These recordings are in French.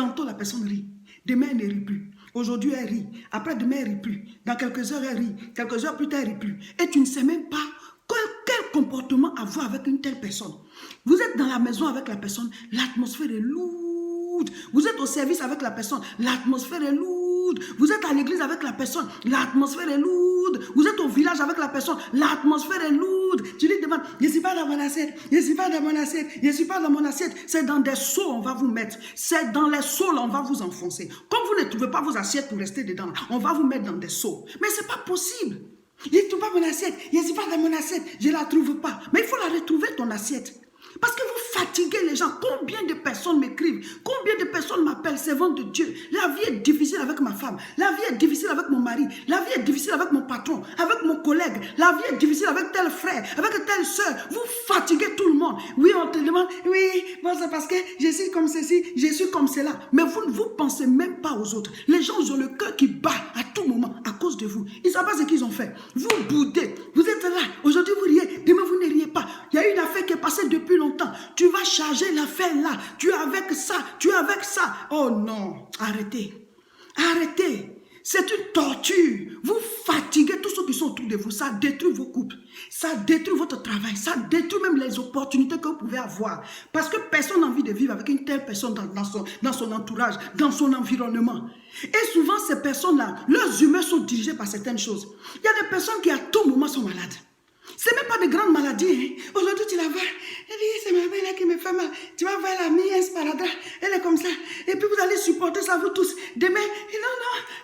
Tantôt, la personne rit. Demain, elle ne rit plus. Aujourd'hui, elle rit. Après, demain, elle ne rit plus. Dans quelques heures, elle rit. Quelques heures plus tard, elle ne rit plus. Et tu ne sais même pas quel comportement avoir avec une telle personne. Vous êtes dans la maison avec la personne, l'atmosphère est lourde. Vous êtes au service avec la personne, l'atmosphère est lourde. Vous êtes à l'église avec la personne, l'atmosphère est lourde. Vous êtes au village avec la personne, l'atmosphère est lourde. Tu lui demandes, je ne suis pas dans mon assiette, je ne suis pas dans mon assiette, je ne suis pas dans mon assiette. C'est dans des seaux on va vous mettre. C'est dans les seaux là on va vous enfoncer. Comme vous ne trouvez pas vos assiettes pour rester dedans, on va vous mettre dans des seaux. Mais ce n'est pas possible. Je ne trouve pas mon assiette, je ne suis pas dans mon assiette, je ne la trouve pas. Mais il faut la retrouver ton assiette. Parce que vous fatiguez les gens. Combien de personnes m'écrivent? Combien de personnes m'appellent servante de Dieu? La vie est difficile avec ma femme. La vie est difficile avec mon mari. La vie est difficile avec mon patron, avec mon collègue. La vie est difficile avec tel frère, avec telle soeur. Vous fatiguez tout le monde. Oui, on te demande, oui, bon, c'est parce que je suis comme ceci, je suis comme cela. Mais vous ne vous pensez même pas aux autres. Les gens ont le cœur qui bat à tout moment à cause de vous. Ils ne savent pas ce qu'ils ont fait. Vous boudez. Vous êtes là. Aujourd'hui, vous riez. Demain, vous ne riez pas. Il y a une affaire qui est passée depuis longtemps. Tu vas charger l'affaire là. Tu es avec ça. Tu es avec ça. Oh non. Arrêtez. Arrêtez. C'est une torture. Vous fatiguez tous ceux qui sont autour de vous. Ça détruit vos couples. Ça détruit votre travail. Ça détruit même les opportunités que vous pouvez avoir. Parce que personne n'a envie de vivre avec une telle personne dans son entourage, dans son environnement. Et souvent, ces personnes-là, leurs humeurs sont dirigées par certaines choses. Il y a des personnes qui à tout moment sont malades. Ce n'est même pas de grandes maladies. Hein. Aujourd'hui, tu la vois. Elle dit, c'est ma mère qui me fait mal. Tu vas voir la mienne, sparadrap. Elle est comme ça. Et puis, vous allez supporter ça, vous tous. Demain, non,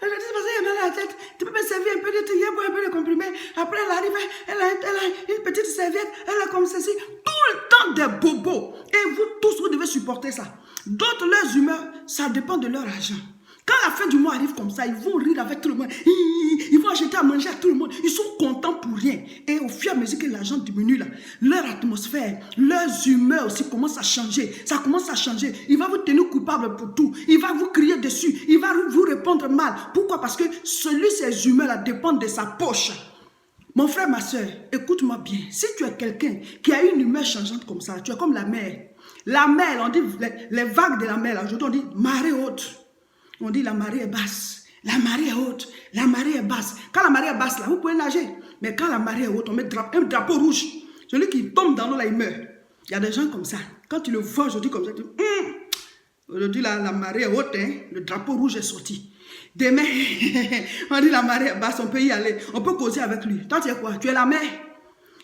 aujourd'hui, c'est parce qu'il y a mal à la tête. Tu peux me servir un peu de trucs, un peu de comprimés. Après, elle arrive, elle a une petite serviette. Elle est comme ceci. Tout le temps des bobos. Et vous tous, vous devez supporter ça. D'autres, leurs humeurs, ça dépend de leur argent. Quand la fin du mois arrive comme ça, ils vont rire avec tout le monde. Ils vont acheter à manger à tout le monde. Ils sont contents pour rien. Et au fur et à mesure que l'argent diminue, là, leur atmosphère, leurs humeurs aussi commencent à changer. Ça commence à changer. Il va vous tenir coupable pour tout. Il va vous crier dessus. Il va vous répondre mal. Pourquoi? Parce que ces humeurs-là dépendent de sa poche. Mon frère, ma soeur, écoute-moi bien. Si tu es quelqu'un qui a une humeur changeante comme ça, tu es comme la mer. La mer, on dit les vagues de la mer, aujourd'hui on dit marée haute. On dit la marée est basse, la marée est haute, la marée est basse. Quand la marée est basse, là, vous pouvez nager. Mais quand la marée est haute, on met un drapeau rouge. Celui qui tombe dans l'eau, là, il meurt. Il y a des gens comme ça. Quand tu le vois aujourd'hui comme ça, tu dis, aujourd'hui, la marée est haute, hein, le drapeau rouge est sorti. Demain, on dit la marée est basse, on peut y aller. On peut causer avec lui. Toi, tu es quoi? Tu es la mer.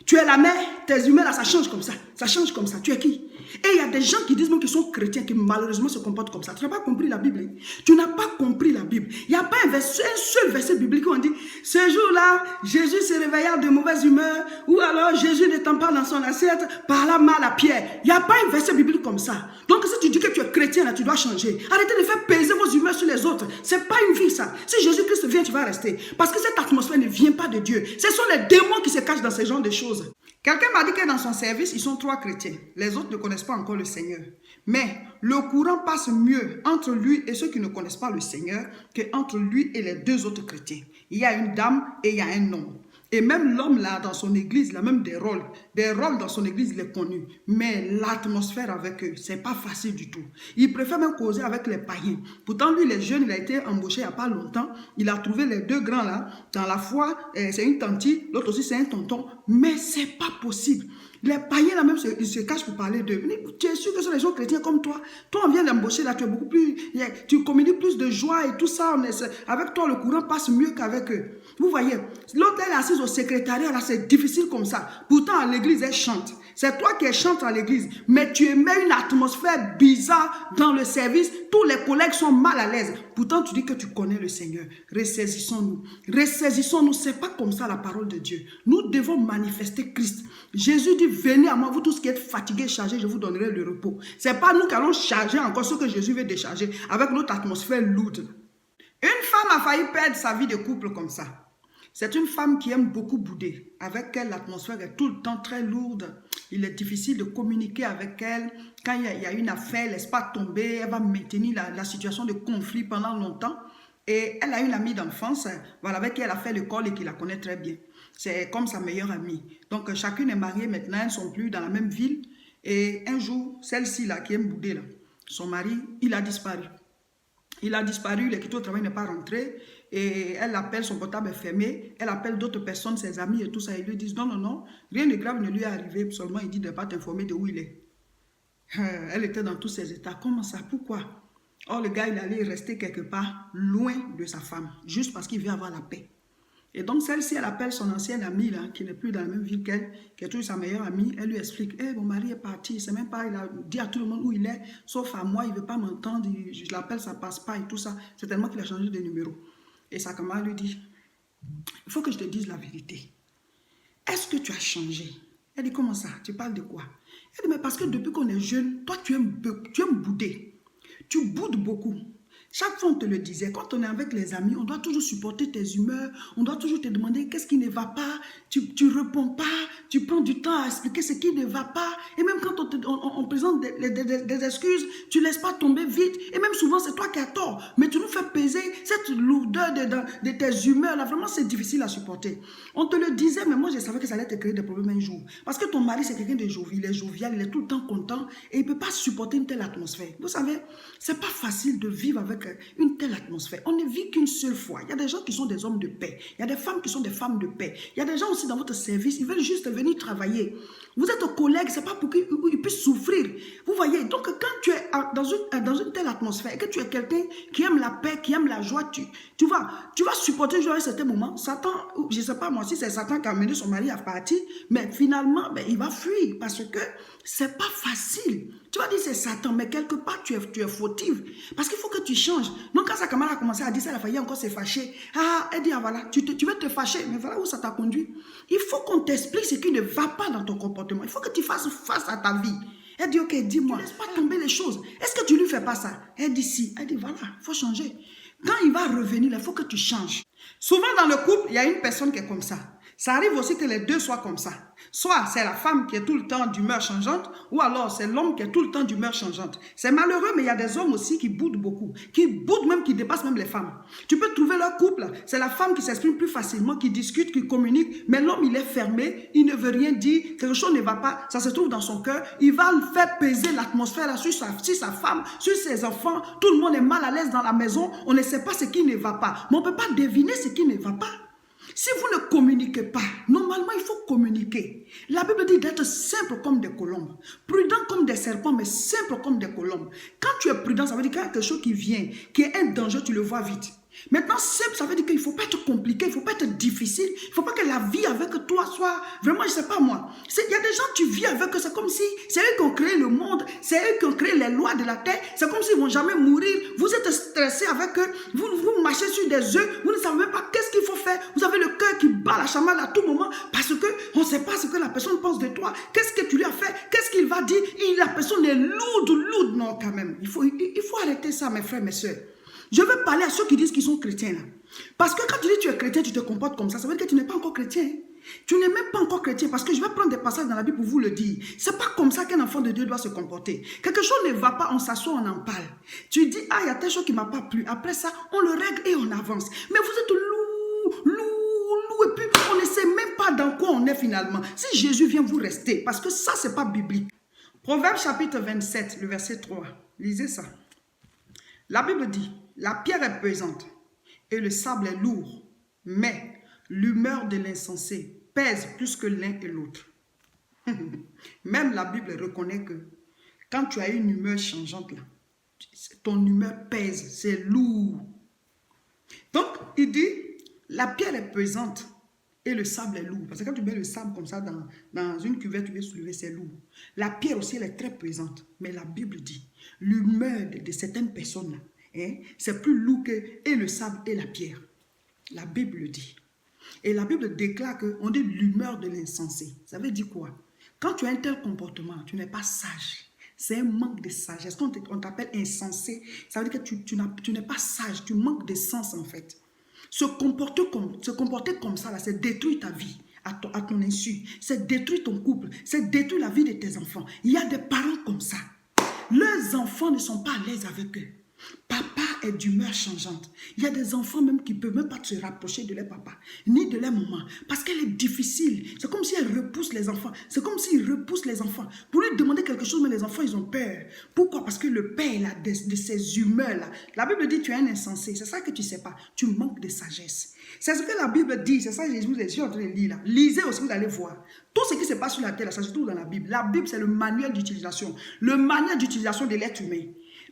Tu es la mer, tes humains là, ça change comme ça. Ça change comme ça. Tu es qui? Et il y a des gens qui disent même qu'ils sont chrétiens, qui malheureusement se comportent comme ça. Tu n'as pas compris la Bible. Tu n'as pas compris la Bible. Il n'y a pas un seul verset biblique où on dit, ce jour-là, Jésus se réveilla de mauvaise humeur, ou alors Jésus n'étant pas dans son assiette, parla mal à Pierre. Il n'y a pas un verset biblique comme ça. Donc si tu dis que tu es chrétien, là, tu dois changer. Arrêtez de faire peser vos humeurs sur les autres. Ce n'est pas une vie ça. Si Jésus-Christ vient, tu vas rester. Parce que cette atmosphère ne vient pas de Dieu. Ce sont les démons qui se cachent dans ce genre de choses. Quelqu'un m'a dit que dans son service, ils sont 3 chrétiens. Les autres ne connaissent pas encore le Seigneur. Mais le courant passe mieux entre lui et ceux qui ne connaissent pas le Seigneur qu'entre lui et les 2 autres chrétiens. Il y a une dame et il y a un homme. Et même l'homme là, dans son église, il a même des rôles. Des rôles dans son église, il est connu. Mais l'atmosphère avec eux, c'est pas facile du tout. Il préfère même causer avec les païens. Pourtant, lui, les jeunes, il a été embauché il n'y a pas longtemps. Il a trouvé les 2 grands là. Dans la foi, c'est une tantine, l'autre aussi, c'est un tonton. Mais c'est pas possible. Les païens là même, ils se cachent pour parler d'eux. Tu es sûr que ce sont les gens chrétiens comme toi? Toi, on vient d'embaucher là, tu es beaucoup plus... Tu communiques plus de joie et tout ça. Avec toi, le courant passe mieux qu'avec eux. Vous voyez, l'autre, elle est assise au secrétariat, là, c'est difficile comme ça. Pourtant, à l'église, elle chante. C'est toi qui chantes à l'église, mais tu émets une atmosphère bizarre dans le service. Tous les collègues sont mal à l'aise. Pourtant, tu dis que tu connais le Seigneur. Ressaisissons-nous. Ressaisissons-nous. Ce n'est pas comme ça la parole de Dieu. Nous devons manifester Christ. Jésus dit, venez à moi, vous tous qui êtes fatigués, chargés, je vous donnerai le repos. Ce n'est pas nous qui allons charger encore ce que Jésus veut décharger avec notre atmosphère lourde. Une femme a failli perdre sa vie de couple comme ça. C'est une femme qui aime beaucoup bouder. Avec elle, l'atmosphère est tout le temps très lourde. Il est difficile de communiquer avec elle. Quand il y a une affaire, elle ne laisse pas tomber. Elle va maintenir la situation de conflit pendant longtemps. Et elle a une amie d'enfance, voilà, avec qui elle a fait l'école et qui la connaît très bien. C'est comme sa meilleure amie. Donc, chacune est mariée maintenant. Elles ne sont plus dans la même ville. Et un jour, celle-ci, là, qui aime bouder, là, son mari, il a disparu. Il a disparu, il est quitté au travail, il n'est pas rentré. Et elle appelle, son portable est fermé. Elle appelle d'autres personnes, ses amis et tout ça. Ils lui disent non, non, non, rien de grave ne lui est arrivé. Seulement, il dit de ne pas t'informer de où il est. Elle était dans tous ses états. Comment ça? Pourquoi? Or, le gars, il allait rester quelque part loin de sa femme, juste parce qu'il veut avoir la paix. Et donc, celle-ci, elle appelle son ancienne amie, là, qui n'est plus dans la même ville qu'elle, qui est toujours sa meilleure amie. Elle lui explique, hey, mon mari est parti, c'est même pas, il a dit à tout le monde où il est, sauf à moi, il ne veut pas m'entendre, je l'appelle, ça passe pas et tout ça. C'est tellement qu'il a changé de numéro. Et sa camarade lui dit, il faut que je te dise la vérité. Est-ce que tu as changé? Elle dit, comment ça? Tu parles de quoi? Elle dit, mais parce que depuis qu'on est jeune, toi, tu aimes bouder. Tu boudes beaucoup. Chaque fois, on te le disait, quand on est avec les amis, on doit toujours supporter tes humeurs, on doit toujours te demander qu'est-ce qui ne va pas, tu ne réponds pas, tu prends du temps à expliquer ce qui ne va pas, et même quand on présente des excuses, tu ne laisses pas tomber vite, et même souvent, c'est toi qui as tort, mais tu nous fais peser cette lourdeur de tes humeurs, là, vraiment, c'est difficile à supporter. On te le disait, mais moi, je savais que ça allait te créer des problèmes un jour, parce que ton mari, c'est quelqu'un de jovial, il est jovial, il est tout le temps content, et il ne peut pas supporter une telle atmosphère. Vous savez, c'est pas facile de vivre avec une telle atmosphère. On ne vit qu'une seule fois. Il y a des gens qui sont des hommes de paix. Il y a des femmes qui sont des femmes de paix. Il y a des gens aussi dans votre service, ils veulent juste venir travailler. Vous êtes collègues, c'est pas pour qu'ils puissent souffrir. Vous voyez, donc quand tu es dans une telle atmosphère et que tu es quelqu'un qui aime la paix, qui aime la joie, tu vas supporter à un certain moment. Satan, je ne sais pas moi si c'est Satan qui a amené son mari à partir, mais finalement, il va fuir parce que c'est pas facile. Tu vas dire c'est Satan, mais quelque part tu es fautive. Parce qu'il faut que tu changes. Donc quand sa camarade a commencé à dire ça, elle a failli encore se fâcher. Ah, elle dit, ah voilà, tu veux te fâcher, mais voilà où ça t'a conduit. Il faut qu'on t'explique ce qui ne va pas dans ton comportement. Il faut que tu fasses face à ta vie. Elle dit, ok, dis-moi, ne laisse pas tomber les choses. Est-ce que tu lui fais pas ça? Elle dit, si. Elle dit, voilà, il faut changer. Quand il va revenir, il faut que tu changes. Souvent dans le couple, il y a une personne qui est comme ça. Ça arrive aussi que les deux soient comme ça. Soit c'est la femme qui est tout le temps d'humeur changeante, ou alors c'est l'homme qui est tout le temps d'humeur changeante. C'est malheureux, mais il y a des hommes aussi qui boudent beaucoup, qui boudent même, qui dépassent même les femmes. Tu peux trouver leur couple, c'est la femme qui s'exprime plus facilement, qui discute, qui communique, mais l'homme il est fermé, il ne veut rien dire, quelque chose ne va pas, ça se trouve dans son cœur, il va faire peser l'atmosphère sur sa femme, sur ses enfants, tout le monde est mal à l'aise dans la maison, on ne sait pas ce qui ne va pas, mais on ne peut pas deviner ce qui ne va pas. Si vous ne communiquez pas, normalement il faut communiquer. La Bible dit d'être simple comme des colombes, prudent comme des serpents, mais simple comme des colombes. Quand tu es prudent, ça veut dire qu'il y a quelque chose qui vient, qui est un danger, tu le vois vite. Maintenant, simple, ça veut dire qu'il ne faut pas être compliqué, il ne faut pas être difficile, il ne faut pas que la vie avec toi soit, vraiment, je ne sais pas moi. Il y a des gens, tu vis avec eux, c'est comme si c'est eux qui ont créé le monde, c'est eux qui ont créé les lois de la terre, c'est comme s'ils ne vont jamais mourir, vous êtes stressé avec eux, vous marchez sur des œufs, vous ne savez même pas qu'est-ce qu'il faut faire, vous avez le cœur qui bat la chamade à tout moment, parce qu'on ne sait pas ce que la personne pense de toi, qu'est-ce que tu lui as fait, qu'est-ce qu'il va dire, et la personne est lourde, non quand même, il faut arrêter ça mes frères, mes soeurs. Je veux parler à ceux qui disent qu'ils sont chrétiens là. Parce que quand tu dis que tu es chrétien, tu te comportes comme ça veut dire que tu n'es pas encore chrétien. Tu n'es même pas encore chrétien parce que je vais prendre des passages dans la Bible pour vous le dire. C'est pas comme ça qu'un enfant de Dieu doit se comporter. Quelque chose ne va pas, on s'assoit, on en parle. Tu dis, ah, il y a telle chose qui ne m'a pas plu. Après ça, on le règle et on avance. Mais vous êtes lourd, et puis on ne sait même pas dans quoi on est finalement. Si Jésus vient, vous restez. Parce que ça, c'est pas biblique. Proverbe chapitre 27, le verset 3. Lisez ça. La Bible dit, la pierre est pesante et le sable est lourd, mais l'humeur de l'insensé pèse plus que l'un et l'autre. Même la Bible reconnaît que quand tu as une humeur changeante, là, ton humeur pèse, c'est lourd. Donc, il dit, la pierre est pesante et le sable est lourd. Parce que quand tu mets le sable comme ça dans une cuvette, tu veux soulever, c'est lourd. La pierre aussi, elle est très pesante. Mais la Bible dit, l'humeur de certaines personnes, c'est plus lourd que et le sable et la pierre. La Bible dit. Et la Bible déclare qu'on dit l'humeur de l'insensé. Ça veut dire quoi? Quand tu as un tel comportement, tu n'es pas sage. C'est un manque de sagesse. Quand on t'appelle insensé, ça veut dire que tu n'es pas sage. Tu manques de sens en fait. Se comporter comme ça, c'est détruire ta vie à ton insu. C'est détruire ton couple. C'est détruire la vie de tes enfants. Il y a des parents comme ça. Leurs enfants ne sont pas à l'aise avec eux. Papa est est d'humeur changeante. Il y a des enfants même qui ne peuvent même pas se rapprocher de leur papa, ni de leur maman, parce qu'elle est difficile. C'est comme si elle repousse les enfants. C'est comme s'ils repoussent les enfants. Pour lui demander quelque chose, mais les enfants, ils ont peur. Pourquoi? Parce que le père, il a de ces humeurs-là. La Bible dit, tu es un insensé. C'est ça que tu ne sais pas. Tu manques de sagesse. C'est ce que la Bible dit. C'est ça que je vous ai en train de lire là. Lisez aussi, vous allez voir. Tout ce qui se passe sur la terre, là, ça se trouve dans la Bible. La Bible, c'est le manuel d'utilisation. Le manuel d'utilisation de l'être humain.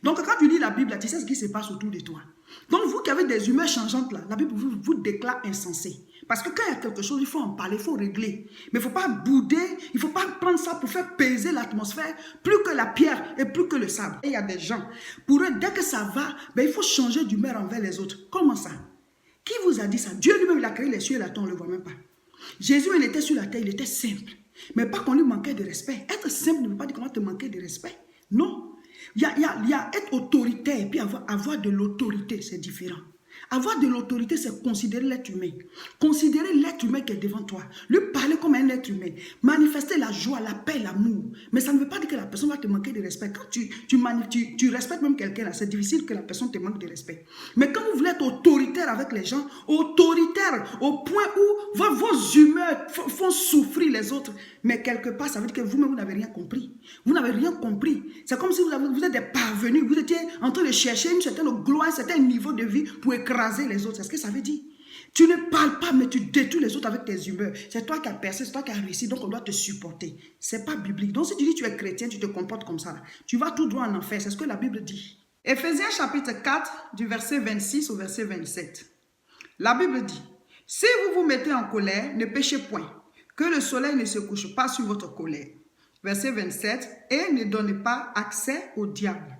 Donc, quand tu lis la Bible, là, tu sais ce qui se passe autour de toi. Donc, vous qui avez des humeurs changeantes, là, la Bible vous déclare insensé. Parce que quand il y a quelque chose, il faut en parler, il faut régler. Mais il ne faut pas bouder, il ne faut pas prendre ça pour faire peser l'atmosphère, plus que la pierre et plus que le sable. Et il y a des gens, pour eux, dès que ça va, ben, il faut changer d'humeur envers les autres. Comment ça? Qui vous a dit ça? Dieu lui-même, il a créé les cieux et la terre, on ne le voit même pas. Jésus, il était sur la terre, il était simple. Mais pas qu'on lui manquait de respect. Être simple ne veut pas dire qu'on va te manquer de respect. Non. Il y a être autoritaire et puis avoir de l'autorité, c'est différent. Avoir de l'autorité, c'est considérer l'être humain. Considérer l'être humain qui est devant toi. Lui parler comme un être humain. Manifester la joie, la paix, l'amour. Mais ça ne veut pas dire que la personne va te manquer de respect. Quand tu respectes même quelqu'un, c'est difficile que la personne te manque de respect. Mais quand vous voulez être autoritaire avec les gens, autoritaire au point où vos humeurs font souffrir les autres, mais quelque part, ça veut dire que vous-même, vous n'avez rien compris. Vous n'avez rien compris. C'est comme si vous êtes des parvenus. Vous étiez en train de chercher une certaine gloire, un certain niveau de vie pour écraser les autres. C'est ce que ça veut dire. Tu ne parles pas, mais tu détruis les autres avec tes humeurs. C'est toi qui as percé, c'est toi qui as réussi, donc on doit te supporter. Ce n'est pas biblique. Donc si tu dis que tu es chrétien, tu te comportes comme ça. Tu vas tout droit en enfer. C'est ce que la Bible dit. Éphésiens chapitre 4, du verset 26 au verset 27. La Bible dit, « Si vous vous mettez en colère, ne péchez point. Que le soleil ne se couche pas sur votre colère. » Verset 27. « Et ne donnez pas accès au diable. »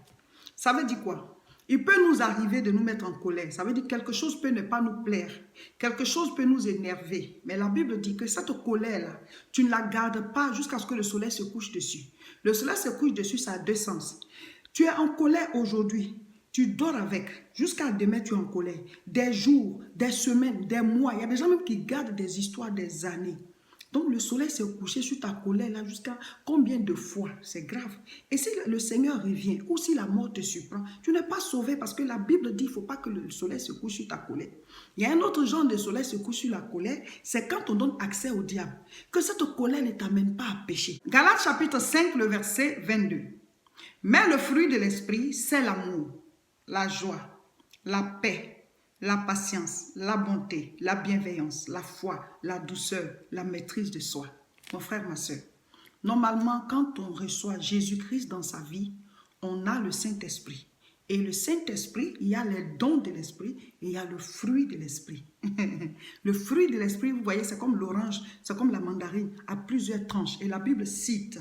Ça veut dire quoi? Il peut nous arriver de nous mettre en colère. Ça veut dire que quelque chose peut ne pas nous plaire. Quelque chose peut nous énerver. Mais la Bible dit que cette colère-là, tu ne la gardes pas jusqu'à ce que le soleil se couche dessus. Le soleil se couche dessus, ça a deux sens. Tu es en colère aujourd'hui. Tu dors avec. Jusqu'à demain, tu es en colère. Des jours, des semaines, des mois. Il y a des gens même qui gardent des histoires des années. Donc le soleil s'est couché sur ta colère là jusqu'à combien de fois? C'est grave. Et si le Seigneur revient ou si la mort te surprend, tu n'es pas sauvé parce que la Bible dit qu'il ne faut pas que le soleil se couche sur ta colère. Il y a un autre genre de soleil se couche sur la colère, c'est quand on donne accès au diable. Que cette colère ne t'amène pas à pécher. Galates chapitre 5, le verset 22. Mais le fruit de l'esprit, c'est l'amour, la joie, la paix, la patience, la bonté, la bienveillance, la foi, la douceur, la maîtrise de soi. Mon frère, ma soeur, normalement, quand on reçoit Jésus-Christ dans sa vie, on a le Saint-Esprit. Et le Saint-Esprit, il y a les dons de l'Esprit et il y a le fruit de l'Esprit. Le fruit de l'Esprit, vous voyez, c'est comme l'orange, c'est comme la mandarine, à plusieurs tranches. Et la Bible cite...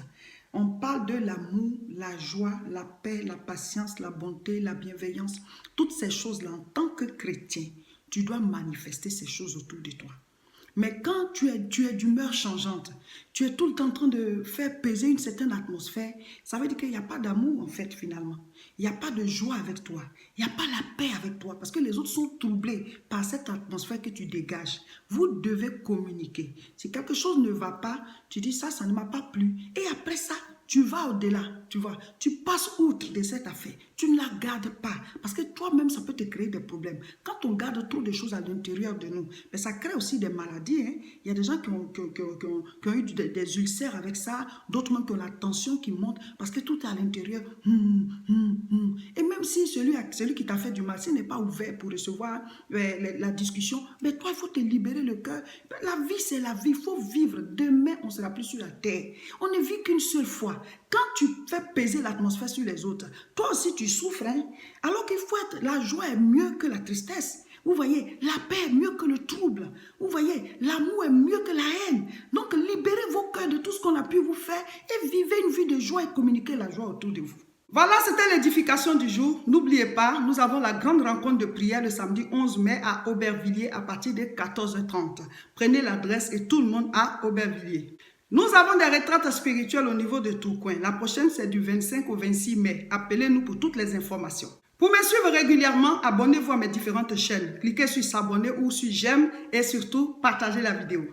On parle de l'amour, la joie, la paix, la patience, la bonté, la bienveillance. Toutes ces choses-là, en tant que chrétien, tu dois manifester ces choses autour de toi. Mais quand tu es d'humeur changeante, tu es tout le temps en train de faire peser une certaine atmosphère, ça veut dire qu'il n'y a pas d'amour en fait finalement. Il n'y a pas de joie avec toi. Il n'y a pas la paix avec toi parce que les autres sont troublés par cette atmosphère que tu dégages. Vous devez communiquer. Si quelque chose ne va pas, tu dis ça ne m'a pas plu. Et après ça, tu vas au-delà, tu vois, tu passes outre de cette affaire. Tu ne la gardes pas parce que toi-même, ça peut te créer des problèmes. Quand on garde trop de choses à l'intérieur de nous, mais ça crée aussi des maladies. Hein. Il y a des gens qui ont eu des ulcères avec ça, d'autres même qui ont la tension qui monte parce que tout est à l'intérieur. Et même si celui qui t'a fait du mal, s'il n'est pas ouvert pour recevoir la discussion, mais toi, il faut te libérer le cœur. La vie, c'est la vie. Il faut vivre. Demain, on ne sera plus sur la terre. On ne vit qu'une seule fois. Quand tu fais peser l'atmosphère sur les autres, toi aussi tu souffres. Hein? Alors qu'il faut être, la joie est mieux que la tristesse. Vous voyez, la paix est mieux que le trouble. Vous voyez, l'amour est mieux que la haine. Donc libérez vos cœurs de tout ce qu'on a pu vous faire et vivez une vie de joie et communiquez la joie autour de vous. Voilà, c'était l'édification du jour. N'oubliez pas, nous avons la grande rencontre de prière le samedi 11 mai à Aubervilliers à partir de 14h30. Prenez l'adresse et tout le monde à Aubervilliers. Nous avons des retraites spirituelles au niveau de Tourcoing. La prochaine, c'est du 25 au 26 mai. Appelez-nous pour toutes les informations. Pour me suivre régulièrement, abonnez-vous à mes différentes chaînes. Cliquez sur s'abonner ou sur j'aime et surtout, partagez la vidéo.